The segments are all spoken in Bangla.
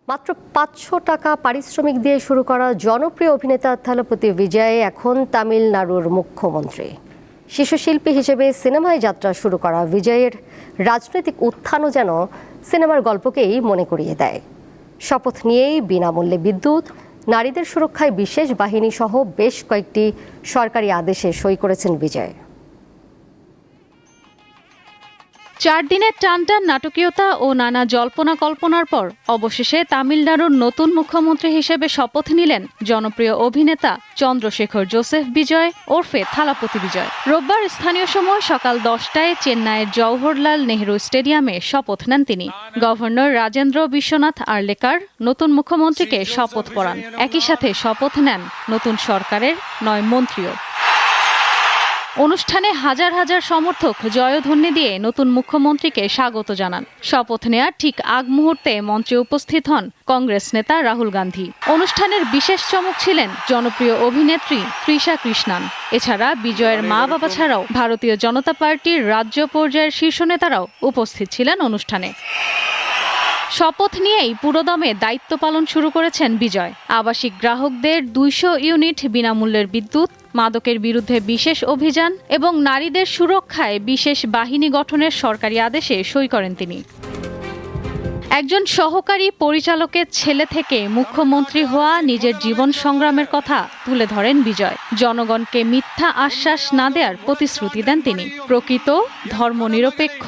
মাত্র ৫০০ টাকা পারিশ্রমিক দিয়ে শুরু করা জনপ্রিয় অভিনেতা থালাপতি বিজয় এখন তামিলনাড়ুর মুখ্যমন্ত্রী। শিশুশিল্পী হিসেবে সিনেমায় যাত্রা শুরু করা বিজয়ের রাজনৈতিক উত্থানও যেন সিনেমার গল্পকেই মনে করিয়ে দেয়। শপথ নিয়েই বিনামূল্যে বিদ্যুৎ, নারীদের সুরক্ষায় বিশেষ বাহিনী সহ বেশ কয়েকটি সরকারি আদেশে সই করেছেন বিজয়। ৪ দিনের টানটান নাটকীয়তা ও নানা জল্পনা কল্পনার পর অবশেষে তামিলনাড়ুর নতুন মুখ্যমন্ত্রী হিসেবে শপথ নিলেন জনপ্রিয় অভিনেতা চন্দ্রশেখর জোসেফ বিজয় ওরফে থালাপতি বিজয়। রোববার স্থানীয় সময় সকাল 10টায় চেন্নাইয়ের জওহরলাল নেহরু স্টেডিয়ামে শপথ নেন তিনি। গভর্নর রাজেন্দ্র বিশ্বনাথ আর্লেকার নতুন মুখ্যমন্ত্রীকে শপথ পড়ান। একই সাথে শপথ নেন নতুন সরকারের ৯ মন্ত্রীও। অনুষ্ঠানে হাজার হাজার সমর্থক জয়ধ্বনি দিয়ে নতুন মুখ্যমন্ত্রীকে স্বাগত জানান। শপথ নেয়ার ঠিক আগ মুহূর্তে মঞ্চে উপস্থিত হন কংগ্রেস নেতা রাহুল গান্ধী। অনুষ্ঠানের বিশেষ চমক ছিলেন জনপ্রিয় অভিনেত্রী তৃষা কৃষ্ণান। এছাড়া বিজয়ের মা বাবা ছাড়াও ভারতীয় জনতা পার্টির রাজ্য পর্যায়ের শীর্ষ নেতারাও উপস্থিত ছিলেন অনুষ্ঠানে। শপথ নিয়েই পুরোদমে দায়িত্ব পালন শুরু করেছেন বিজয়। আবাসিক গ্রাহকদের ২০০ ইউনিট বিনামূল্যের বিদ্যুৎ, মাদকের বিরুদ্ধে বিশেষ অভিযান এবং নারীদের সুরক্ষায় বিশেষ বাহিনী গঠনের সরকারি আদেশে সই করেন তিনি। একজন সহকারী পরিচালকের ছেলে থেকে মুখ্যমন্ত্রী হওয়া নিজের জীবন সংগ্রামের কথা তুলে ধরেন বিজয়। জনগণকে মিথ্যা আশ্বাস না দেওয়ার প্রতিশ্রুতি দেন তিনি। প্রকৃত ধর্মনিরপেক্ষ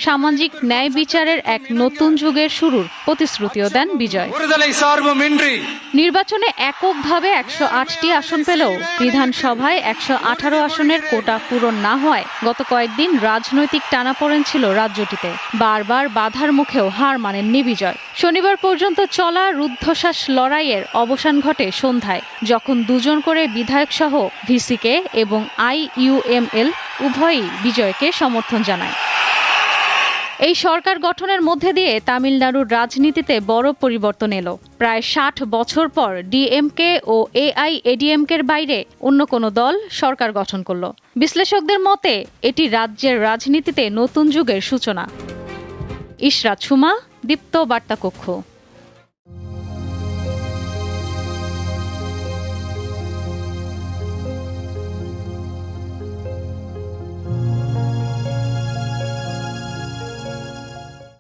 সামাজিক ন্যায় বিচারের এক নতুন যুগের শুরুর প্রতিশ্রুতিও দেন বিজয়। নির্বাচনে এককভাবে ১০৮টি আসন পেলেও বিধানসভায় ১১৮ আসনের কোটা পূরণ না হওয়ায় গত কয়েকদিন রাজনৈতিক টানাপোড়েন ছিল রাজ্যটিতে। বারবার বাধার মুখেও হার মানেননি বিজয়। শনিবার পর্যন্ত চলা রুদ্ধশ্বাস লড়াইয়ের অবসান ঘটে সন্ধ্যায়, যখন দুজন করে বিধায়ক সহ ভিসিকে এবং IUML উভয়ই বিজয়কে সমর্থন জানায়। এই সরকার গঠনের মধ্যে দিয়ে তামিলনাড়ুর রাজনীতিতে বড় পরিবর্তন এলো। প্রায় ৬০ বছর পর DMK ও AIADMK'র বাইরে অন্য কোনো দল সরকার গঠন করল। বিশ্লেষকদের মতে এটি রাজ্যের রাজনীতিতে নতুন যুগের সূচনা। ইশরাত সুমা, দীপ্ত বার্তা কক্ষ।